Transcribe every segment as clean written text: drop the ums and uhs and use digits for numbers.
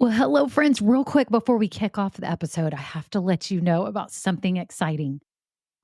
Well, hello, friends. Real quick before we kick off the episode, I have to let you know about something exciting.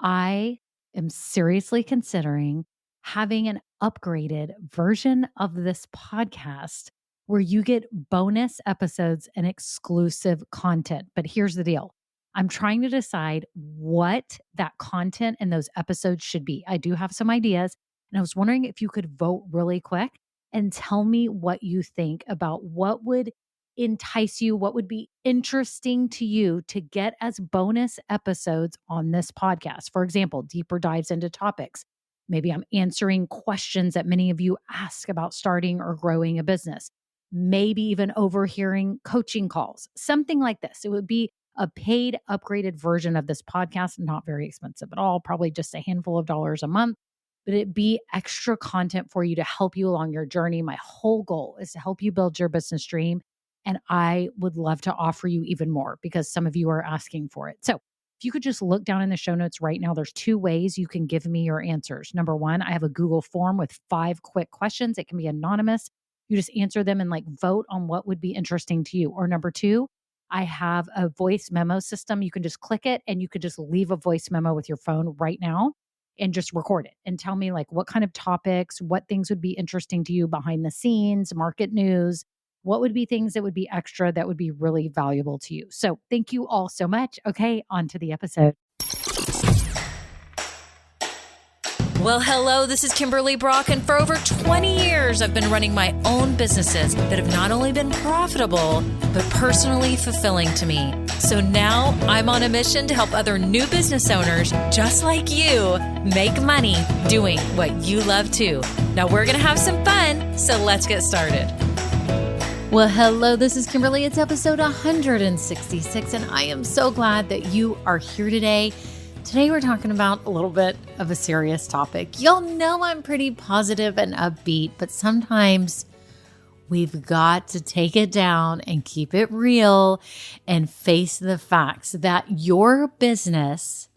I am seriously considering having an upgraded version of this podcast where you get bonus episodes and exclusive content. But here's the deal, I'm trying to decide what that content and those episodes should be. I do have some ideas, and I was wondering if you could vote really quick and tell me what you think about what would entice you, what would be interesting to you to get as bonus episodes on this podcast. For example, deeper dives into topics. Maybe I'm answering questions that many of you ask about starting or growing a business. Maybe even overhearing coaching calls, something like this. It would be a paid, upgraded version of this podcast, not very expensive at all, probably just a handful of dollars a month, but it be extra content for you to help you along your journey. My whole goal is to help you build your business dream. And I would love to offer you even more because some of you are asking for it. So if you could just look down in the show notes right now, there's two ways you can give me your answers. Number one, I have a Google form with 5 quick questions. It can be anonymous. You just answer them and vote on what would be interesting to you. Or number two, I have a voice memo system. You can just click it and you could just leave a voice memo with your phone right now and just record it and tell me what kind of topics, what things would be interesting to you behind the scenes, market news, what would be things that would be extra that would be really valuable to you. So thank you all so much. Okay, on to the episode. Well, hello, this is Kimberly Brock, and for over 20 years, I've been running my own businesses that have not only been profitable, but personally fulfilling to me. So now I'm on a mission to help other new business owners just like you make money doing what you love too. Now we're going to have some fun, so let's get started. Well, hello, this is Kimberly. It's episode 166, and I am so glad that you are here today. Today, we're talking about a little bit of a serious topic. Y'all know I'm pretty positive and upbeat, but sometimes we've got to take it down and keep it real and face the facts that your business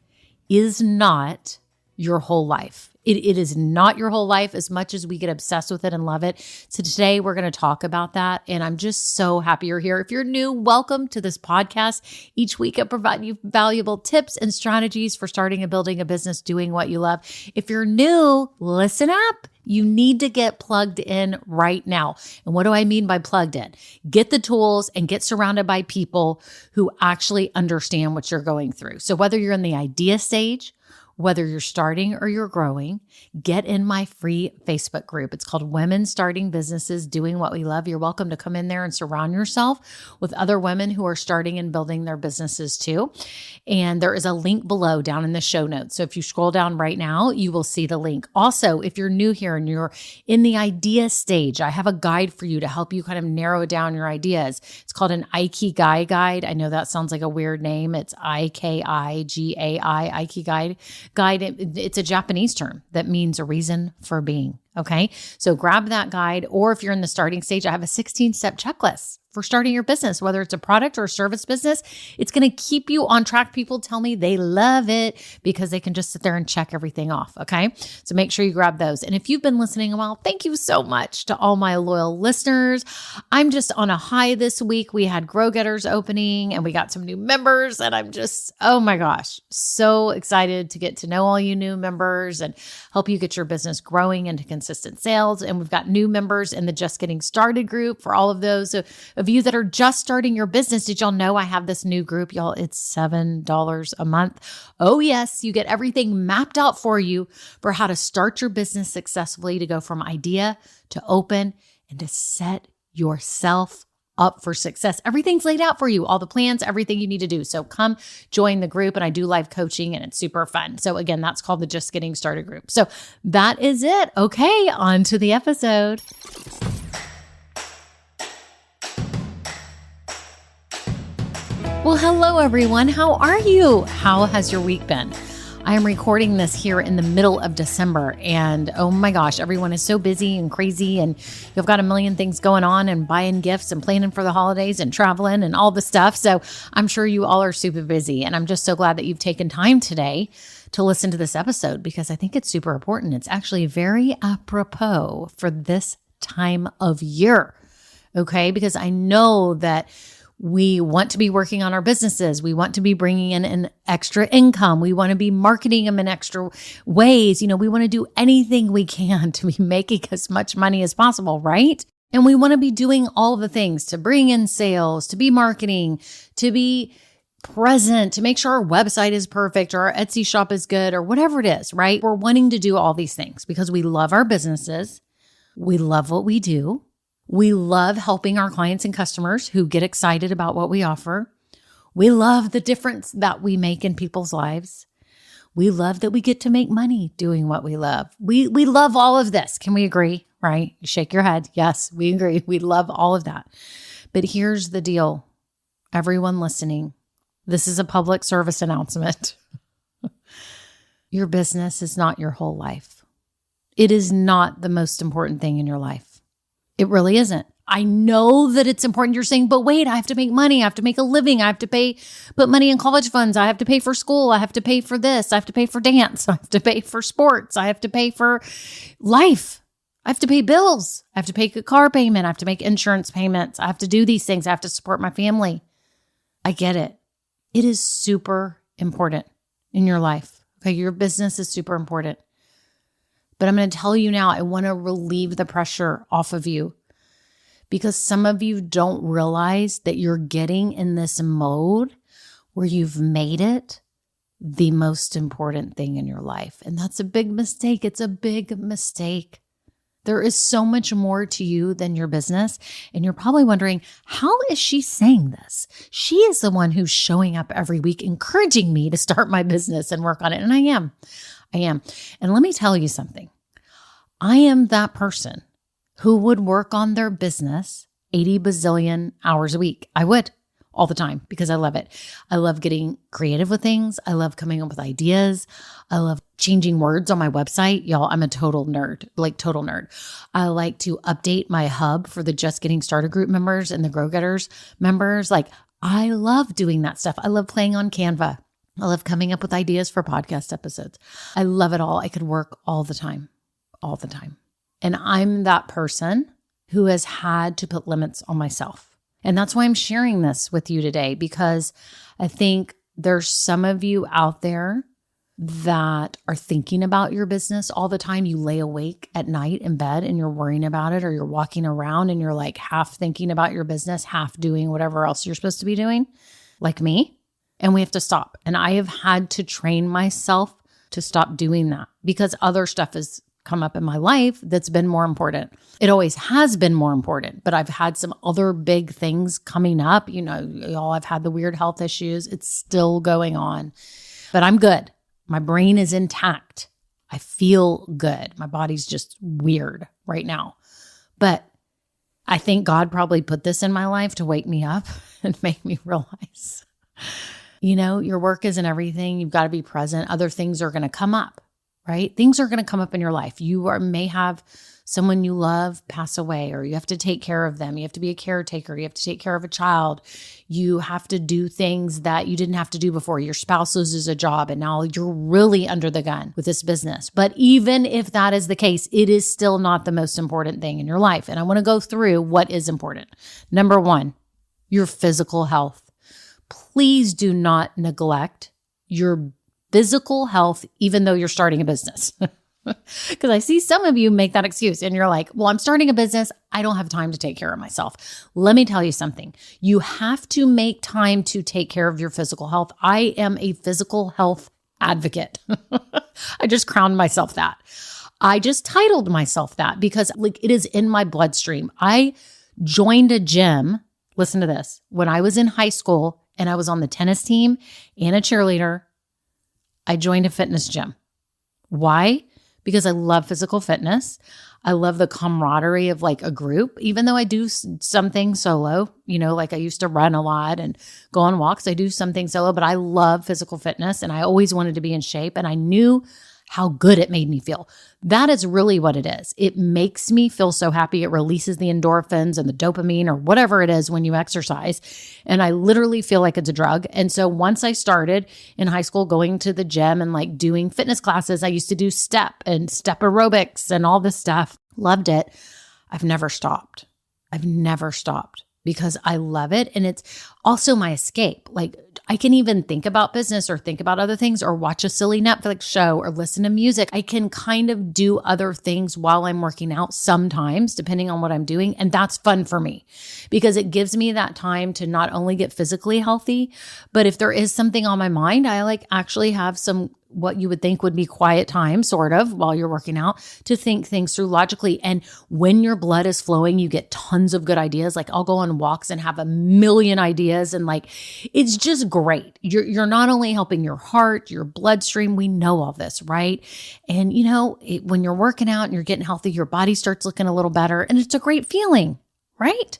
is not your whole life. It is not your whole life as much as we get obsessed with it and love it. So today we're going to talk about that. And I'm just so happy you're here. If you're new, welcome to this podcast. Each week I provide you valuable tips and strategies for starting and building a business doing what you love. If you're new, listen up. You need to get plugged in right now. And what do I mean by plugged in? Get the tools and get surrounded by people who actually understand what you're going through. So whether you're in the idea stage, whether you're starting or you're growing, get in my free Facebook group. It's called Women Starting Businesses Doing What We Love. You're welcome to come in there and surround yourself with other women who are starting and building their businesses too. And there is a link below down in the show notes. So if you scroll down right now, you will see the link. Also, if you're new here and you're in the idea stage, I have a guide for you to help you kind of narrow down your ideas. It's called an Ikigai guide. I know that sounds like a weird name. It's Ikigai, Ikigai. It's a Japanese term that means a reason for being. Okay. So grab that guide, or if you're in the starting stage, I have a 16-step checklist for starting your business, whether it's a product or a service business. It's going to keep you on track. People tell me they love it because they can just sit there and check everything off. Okay. So make sure you grab those. And if you've been listening a while, thank you so much to all my loyal listeners. I'm just on a high this week. We had Grow Getters opening and we got some new members, and I'm just, oh my gosh, so excited to get to know all you new members and help you get your business growing into consistent sales. And we've got new members in the Just Getting Started group for all of those of you that are just starting your business. Did y'all know I have this new group, y'all? It's $7 a month. Oh yes, you get everything mapped out for you for how to start your business successfully, to go from idea to open and to set yourself up for success. Everything's laid out for you, all the plans, everything you need to do. So come join the group, and I do live coaching and it's super fun. So again, that's called the Just Getting Started group. So that is it. Okay, on to the episode. Well, hello everyone. How are you? How has your week been? I am recording this here in the middle of December, and oh my gosh, everyone is so busy and crazy, and you've got a million things going on and buying gifts and planning for the holidays and traveling and all the stuff. So I'm sure you all are super busy, and I'm just so glad that you've taken time today to listen to this episode because I think it's super important. It's actually very apropos for this time of year. Okay. Because I know that we want to be working on our businesses. We want to be bringing in an extra income. We want to be marketing them in extra ways. We want to do anything we can to be making as much money as possible, right? And we want to be doing all the things to bring in sales, to be marketing, to be present, to make sure our website is perfect or our Etsy shop is good or whatever it is, right? We're wanting to do all these things because we love our businesses. We love what we do. We love helping our clients and customers who get excited about what we offer. We love the difference that we make in people's lives. We love that we get to make money doing what we love. We love all of this. Can we agree? Right? You shake your head. Yes, we agree. We love all of that. But here's the deal. Everyone listening, this is a public service announcement. Your business is not your whole life. It is not the most important thing in your life. It really isn't. I know that it's important. You're saying, but wait, I have to make money. I have to make a living. I have to put money in college funds. I have to pay for school. I have to pay for this. I have to pay for dance. I have to pay for sports. I have to pay for life. I have to pay bills. I have to pay a car payment. I have to make insurance payments. I have to do these things. I have to support my family. I get it. It is super important in your life. Okay. Your business is super important. But I'm going to tell you now, I want to relieve the pressure off of you because some of you don't realize that you're getting in this mode where you've made it the most important thing in your life. And that's a big mistake. It's a big mistake. There is so much more to you than your business. And you're probably wondering, how is she saying this? She is the one who's showing up every week, encouraging me to start my business and work on it. And I am. And let me tell you something. I am that person who would work on their business 80 bazillion hours a week. I would all the time because I love it. I love getting creative with things. I love coming up with ideas. I love changing words on my website. Y'all, I'm a total nerd, like total nerd. I like to update my hub for the Just Getting Started group members and the Grow Getters members. Like, I love doing that stuff. I love playing on Canva. I love coming up with ideas for podcast episodes. I love it all. I could work all the time. And I'm that person who has had to put limits on myself. And that's why I'm sharing this with you today, because I think there's some of you out there that are thinking about your business all the time. You lay awake at night in bed and you're worrying about it, or you're walking around and you're like half thinking about your business, half doing whatever else you're supposed to be doing, like me. And we have to stop. And I have had to train myself to stop doing that because other stuff has come up in my life that's been more important. It always has been more important, but I've had some other big things coming up. Y'all, I've had the weird health issues. It's still going on, but I'm good. My brain is intact. I feel good. My body's just weird right now. But I think God probably put this in my life to wake me up and make me realize, your work isn't everything. You've got to be present. Other things are going to come up, right? Things are going to come up in your life. You may have someone you love pass away, or you have to take care of them. You have to be a caretaker. You have to take care of a child. You have to do things that you didn't have to do before. Your spouse loses a job and now you're really under the gun with this business. But even if that is the case, it is still not the most important thing in your life. And I want to go through what is important. Number one, your physical health. Please do not neglect your physical health, even though you're starting a business. Because I see some of you make that excuse and you're like, well, I'm starting a business. I don't have time to take care of myself. Let me tell you something. You have to make time to take care of your physical health. I am a physical health advocate. I just crowned myself that. I just titled myself that because it is in my bloodstream. I joined a gym. Listen to this. When I was in high school and I was on the tennis team and a cheerleader, I joined a fitness gym. Why? Because I love physical fitness. I love the camaraderie of a group, even though I do some things solo, like I used to run a lot and go on walks. I do some things solo, but I love physical fitness and I always wanted to be in shape and I knew how good it made me feel. That is really what it is. It makes me feel so happy. It releases the endorphins and the dopamine or whatever it is when you exercise. And I literally feel like it's a drug. And so once I started in high school going to the gym and doing fitness classes, I used to do step aerobics and all this stuff. Loved it. I've never stopped. I've never stopped because I love it. And it's also my escape. Like I can even think about business or think about other things or watch a silly Netflix show or listen to music. I can kind of do other things while I'm working out sometimes, depending on what I'm doing. And that's fun for me because it gives me that time to not only get physically healthy, but if there is something on my mind, I like actually have some what you would think would be quiet time, sort of, while you're working out to think things through logically. And when your blood is flowing, you get tons of good ideas. Like I'll go on walks and have a million ideas. And like, it's just great. You're not only helping your heart, your bloodstream. We know all this, right? And you know, when you're working out and you're getting healthy, your body starts looking a little better and it's a great feeling, right?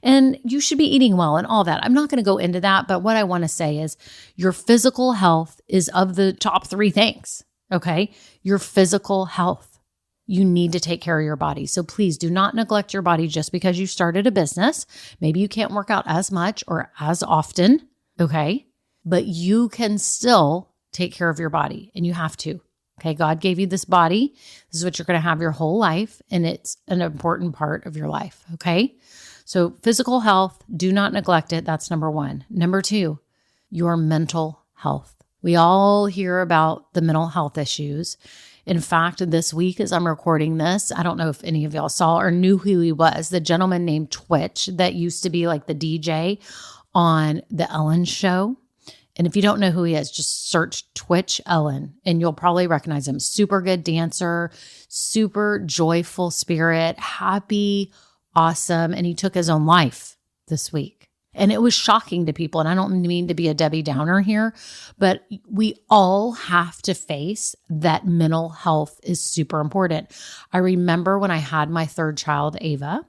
And you should be eating well and all that. I'm not going to go into that, but what I want to say is your physical health is of the top 3 things, okay? Your physical health. You need to take care of your body. So please do not neglect your body just because you started a business. Maybe you can't work out as much or as often, okay? But you can still take care of your body and you have to. Okay, God gave you this body. This is what you're going to have your whole life, and it's an important part of your life, okay? So physical health, do not neglect it. That's number 1. Number 2, your mental health. We all hear about the mental health issues. In fact, this week as I'm recording this, I don't know if any of y'all saw or knew who he was, the gentleman named Twitch that used to be like the DJ on the Ellen show. And if you don't know who he is, just search Twitch Ellen and you'll probably recognize him. Super good dancer, super joyful spirit, happy, awesome. And he took his own life this week. And it was shocking to people. And I don't mean to be a Debbie Downer here, but we all have to face that mental health is super important. I remember when I had my 3rd child, Ava,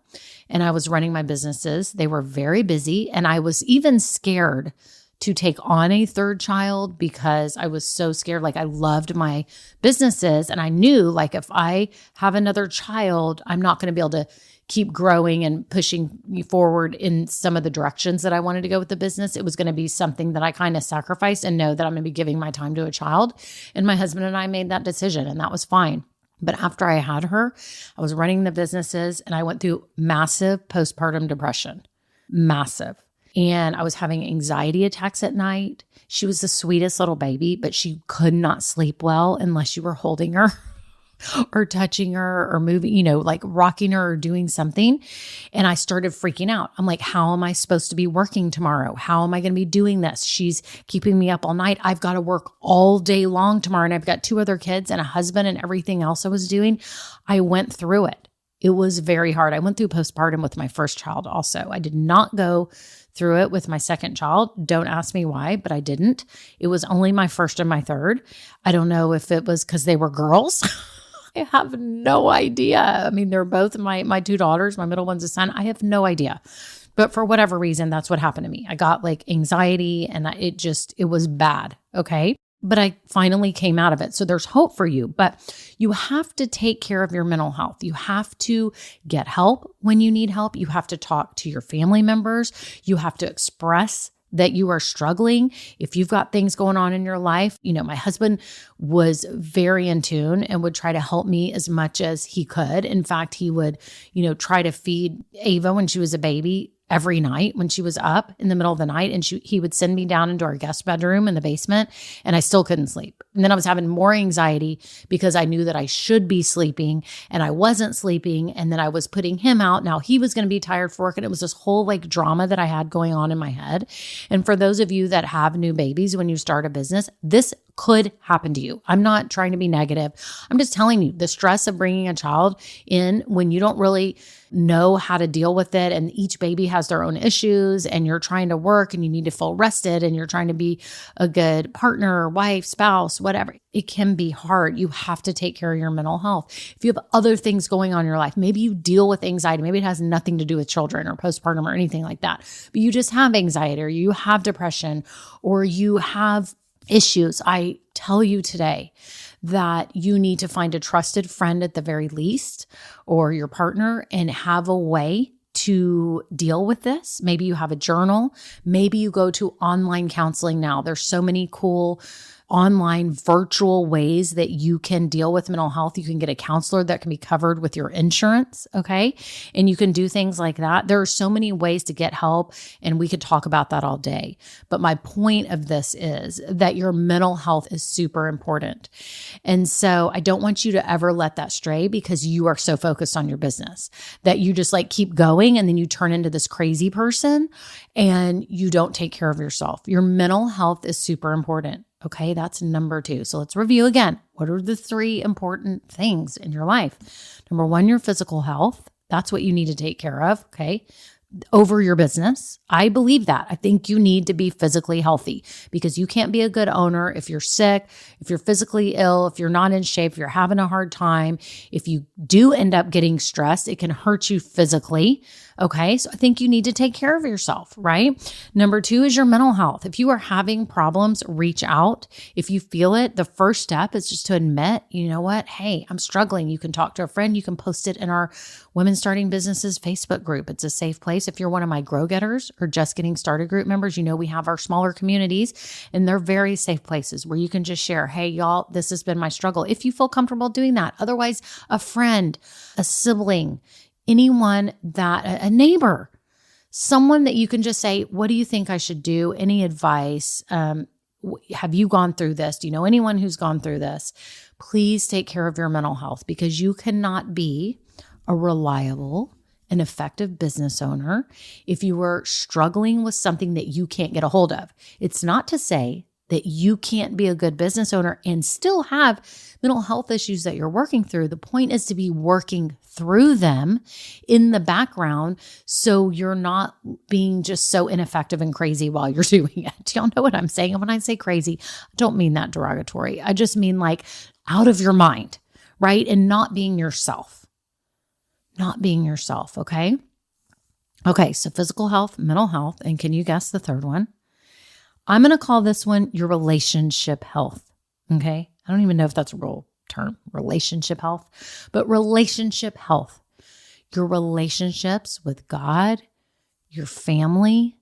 and I was running my businesses. They were very busy. And I was even scared to take on a 3rd child because I was so scared. Like I loved my businesses and I knew like if I have another child, I'm not going to be able to keep growing and pushing me forward in some of the directions that I wanted to go with the business. It was going to be something that I kind of sacrificed and know that I'm going to be giving my time to a child. And my husband and I made that decision and that was fine. But after I had her, I was running the businesses and I went through massive postpartum depression, massive. And I was having anxiety attacks at night. She was the sweetest little baby, but she could not sleep well unless you were holding her or touching her or moving, you know, like rocking her or doing something. And I started freaking out. I'm like, how am I supposed to be working tomorrow? How am I going to be doing this? She's keeping me up all night. I've got to work all day long tomorrow. And I've got 2 other kids and a husband and everything else I was doing. I went through it. It was very hard. I went through postpartum with my 1st child also. I did not go through it with my 2nd child. Don't ask me why, but I didn't. It was only my 1st and my 3rd. I don't know if it was because they were girls. I have no idea. I mean, they're both my 2 daughters. My middle one's a son. I have no idea. But for whatever reason, that's what happened to me. I got like anxiety and it was bad. Okay. But I finally came out of it. So there's hope for you, but you have to take care of your mental health. You have to get help when you need help. You have to talk to your family members. You have to express that you are struggling. If you've got things going on in your life, you know, my husband was very in tune and would try to help me as much as he could. In fact, he would, you know, try to feed Ava when she was a baby every night when she was up in the middle of the night, and he would send me down into our guest bedroom in the basement, and I still couldn't sleep. And then I was having more anxiety because I knew that I should be sleeping and I wasn't sleeping. And then I was putting him out. Now he was going to be tired for work. And it was this whole like drama that I had going on in my head. And for those of you that have new babies, when you start a business, this could happen to you. I'm not trying to be negative. I'm just telling you the stress of bringing a child in when you don't really know how to deal with it. And each baby has their own issues, and you're trying to work and you need to feel rested, and you're trying to be a good partner, wife, spouse, whatever. It can be hard. You have to take care of your mental health. If you have other things going on in your life, maybe you deal with anxiety. Maybe it has nothing to do with children or postpartum or anything like that, but you just have anxiety, or you have depression, or you have issues. I tell you today that you need to find a trusted friend at the very least, or your partner, and have a way to deal with this. Maybe you have a journal. Maybe you go to online counseling now. There's so many cool online virtual ways that you can deal with mental health. You can get a counselor that can be covered with your insurance, okay? And you can do things like that. There are so many ways to get help, and we could talk about that all day. But my point of this is that your mental health is super important. And so I don't want you to ever let that stray because you are so focused on your business that you just like keep going and then you turn into this crazy person and you don't take care of yourself. Your mental health is super important. Okay, that's number 2. So let's review again. What are the 3 important things in your life? Number 1, your physical health. That's what you need to take care of, okay? Over your business. I believe that. I think you need to be physically healthy because you can't be a good owner if you're sick, if you're physically ill, if you're not in shape, if you're having a hard time. If you do end up getting stressed, it can hurt you physically. Okay. So I think you need to take care of yourself, right? Number 2 is your mental health. If you are having problems, reach out. If you feel it, the first step is just to admit, you know what? Hey, I'm struggling. You can talk to a friend. You can post it in our Women Starting Businesses Facebook group. It's a safe place. If you're one of my Grow Getters or Just Getting Started group members, you know we have our smaller communities and they're very safe places where you can just share, hey, y'all, this has been my struggle. If you feel comfortable doing that. Otherwise, a friend, a sibling, anyone a neighbor, someone that you can just say, what do you think I should do? Any advice? Have you gone through this? Do you know anyone who's gone through this? Please take care of your mental health because you cannot be a reliable and effective business owner if you are struggling with something that you can't get a hold of. It's not to say that you can't be a good business owner and still have mental health issues that you're working through. The point is to be working through them in the background so you're not being just so ineffective and crazy while you're doing it. Do y'all know what I'm saying? And when I say crazy, I don't mean that derogatory. I just mean like out of your mind, right? And not being yourself. Not being yourself, okay? Okay, so physical health, mental health, and can you guess the third one? I'm going to call this one your relationship health, okay? I don't even know if that's a real term, relationship health, but relationship health. Your relationships with God, your family,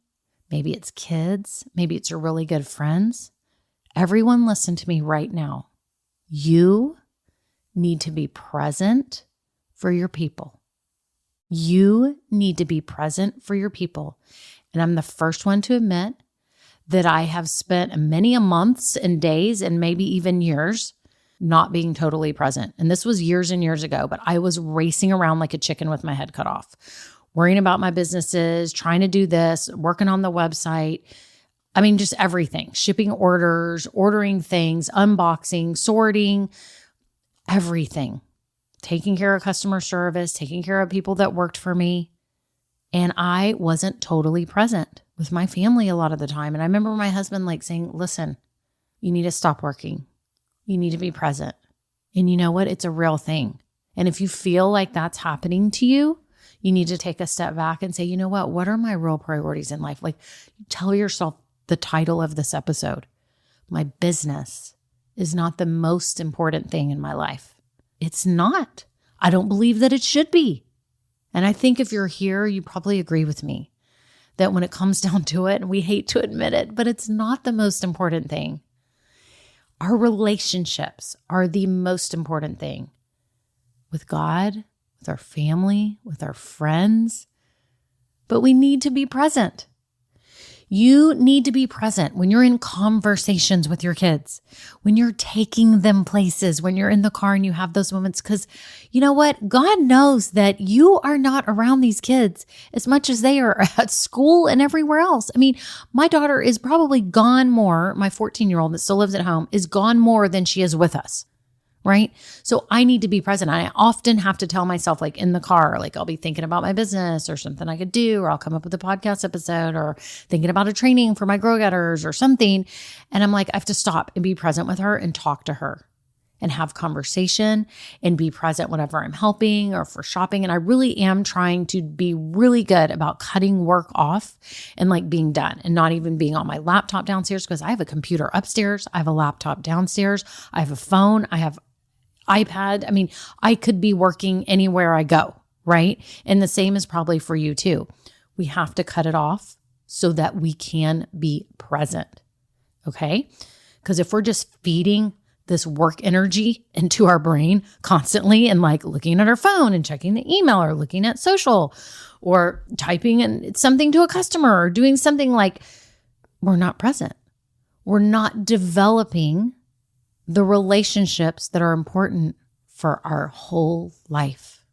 maybe it's kids, maybe it's your really good friends. Everyone listen to me right now. You need to be present for your people. You need to be present for your people. And I'm the first one to admit that I have spent many months and days and maybe even years not being totally present. And this was years and years ago, but I was racing around like a chicken with my head cut off, worrying about my businesses, trying to do this, working on the website. I mean, just everything, shipping orders, ordering things, unboxing, sorting, everything, taking care of customer service, taking care of people that worked for me. And I wasn't totally present with my family a lot of the time. And I remember my husband like saying, listen, you need to stop working. You need to be present. And you know what? It's a real thing. And if you feel like that's happening to you, you need to take a step back and say, you know what are my real priorities in life? Like tell yourself the title of this episode. My business is not the most important thing in my life. It's not. I don't believe that it should be. And I think if you're here, you probably agree with me that when it comes down to it, and we hate to admit it, but it's not the most important thing. Our relationships are the most important thing with God, with our family, with our friends, but we need to be present. You need to be present when you're in conversations with your kids, when you're taking them places, when you're in the car and you have those moments. Because you know what? God knows that you are not around these kids as much as they are at school and everywhere else. I mean, my daughter is probably gone more, my 14-year-old that still lives at home is gone more than she is with us. Right? So I need to be present. I often have to tell myself, like in the car, like I'll be thinking about my business or something I could do, or I'll come up with a podcast episode or thinking about a training for my Grow Getters or something. And I'm like, I have to stop and be present with her and talk to her and have conversation and be present whenever I'm helping or for shopping. And I really am trying to be really good about cutting work off and like being done and not even being on my laptop downstairs because I have a computer upstairs. I have a laptop downstairs. I have a phone. I have iPad. I mean, I could be working anywhere I go, right? And the same is probably for you too. We have to cut it off so that we can be present. Okay? Because if we're just feeding this work energy into our brain constantly and like looking at our phone and checking the email or looking at social or typing in something to a customer or doing something, like we're not present. We're not developing the relationships that are important for our whole life,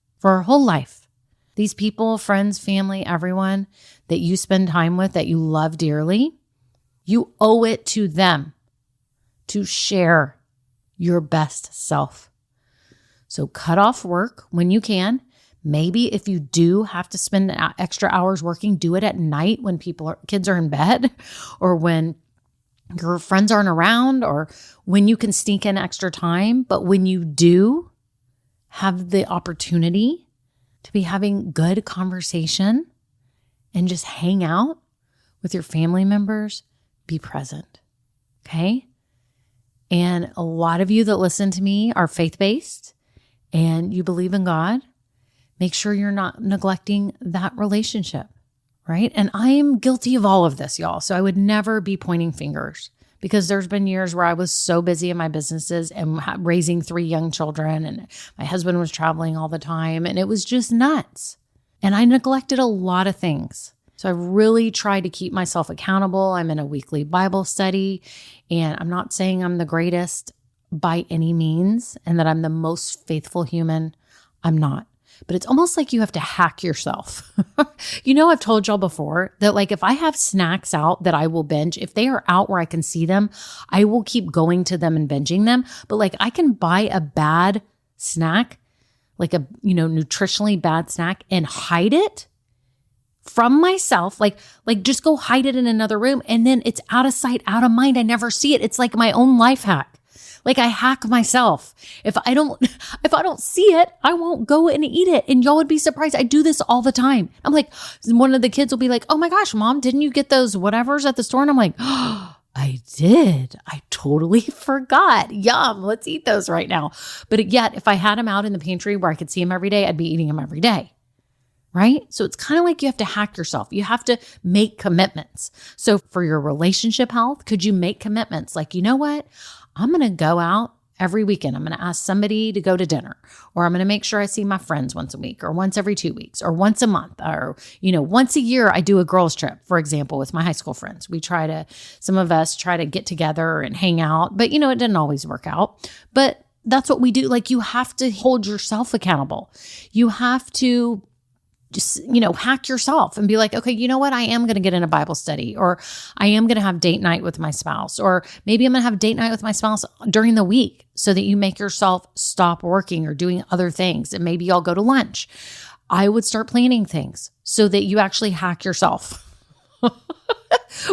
These people, friends, family, everyone that you spend time with, that you love dearly, you owe it to them to share your best self. So cut off work when you can. Maybe if you do have to spend extra hours working, do it at night when kids are in bed, or when your friends aren't around, or when you can sneak in extra time. But when you do have the opportunity to be having good conversation and just hang out with your family members, be present. Okay? And a lot of you that listen to me are faith-based and you believe in God. Make sure you're not neglecting that relationship, right? And I am guilty of all of this, y'all. So I would never be pointing fingers, because there's been years where I was so busy in my businesses and raising 3 young children, and my husband was traveling all the time, and it was just nuts. And I neglected a lot of things. So I really try to keep myself accountable. I'm in a weekly Bible study, and I'm not saying I'm the greatest by any means and that I'm the most faithful human. I'm not. But it's almost like you have to hack yourself. I've told y'all before that, like, if I have snacks out that I will binge, if they are out where I can see them, I will keep going to them and binging them. But like, I can buy a bad snack, like a, nutritionally bad snack, and hide it from myself, like just go hide it in another room, and then it's out of sight, out of mind. I never see it. It's like my own life hack. Like, I hack myself. If I don't see it, I won't go and eat it. And y'all would be surprised. I do this all the time. I'm like, one of the kids will be like, "Oh my gosh, Mom, didn't you get those whatevers at the store?" And I'm like, "Oh, I did. I totally forgot. Yum. Let's eat those right now." But yet, if I had them out in the pantry where I could see them every day, I'd be eating them every day. Right? So it's kind of like you have to hack yourself. You have to make commitments. So for your relationship health, could you make commitments? Like, you know what? I'm going to go out every weekend. I'm going to ask somebody to go to dinner, or I'm going to make sure I see my friends once a week, or once every 2 weeks, or once a month, or, once a year I do a girls trip, for example, with my high school friends. Some of us try to get together and hang out, but it didn't always work out. But that's what we do. Like, you have to hold yourself accountable. You have to just, hack yourself and be like, okay, you know what? I am going to get in a Bible study, or I am going to have date night with my spouse, or maybe I'm going to have date night with my spouse during the week, so that you make yourself stop working or doing other things. And maybe y'all go to lunch. I would start planning things so that you actually hack yourself.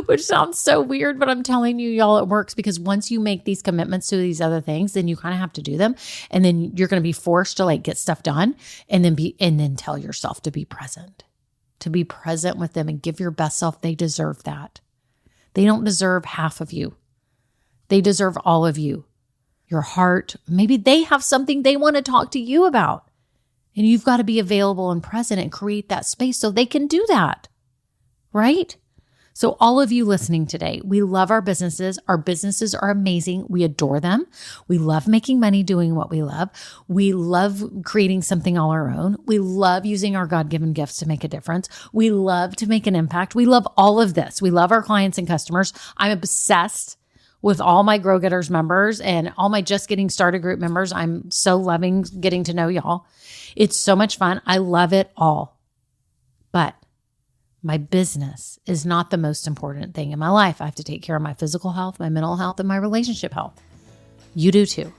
Which sounds so weird, but I'm telling you, y'all, it works, because once you make these commitments to these other things, then you kind of have to do them. And then you're going to be forced to get stuff done, and then tell yourself to be present with them and give your best self. They deserve that. They don't deserve half of you. They deserve all of you. Your heart, maybe they have something they want to talk to you about, and you've got to be available and present and create that space so they can do that. Right? So all of you listening today, we love our businesses. Our businesses are amazing. We adore them. We love making money doing what we love. We love creating something all our own. We love using our God-given gifts to make a difference. We love to make an impact. We love all of this. We love our clients and customers. I'm obsessed with all my Grow Getters members and all my Just Getting Started group members. I'm so loving getting to know y'all. It's so much fun. I love it all. But my business is not the most important thing in my life. I have to take care of my physical health, my mental health, and my relationship health. You do too.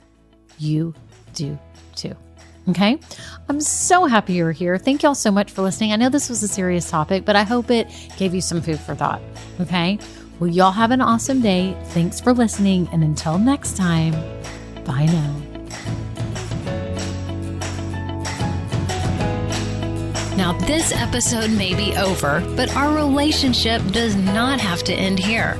You do too. Okay? I'm so happy you're here. Thank y'all so much for listening. I know this was a serious topic, but I hope it gave you some food for thought. Okay? Well, y'all have an awesome day. Thanks for listening. And until next time, bye now. Now, this episode may be over, but our relationship does not have to end here.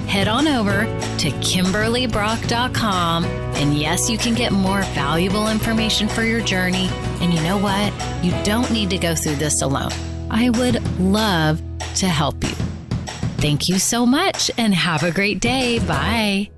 Head on over to KimberlyBrock.com, and yes, you can get more valuable information for your journey. And you know what? You don't need to go through this alone. I would love to help you. Thank you so much, and have a great day. Bye.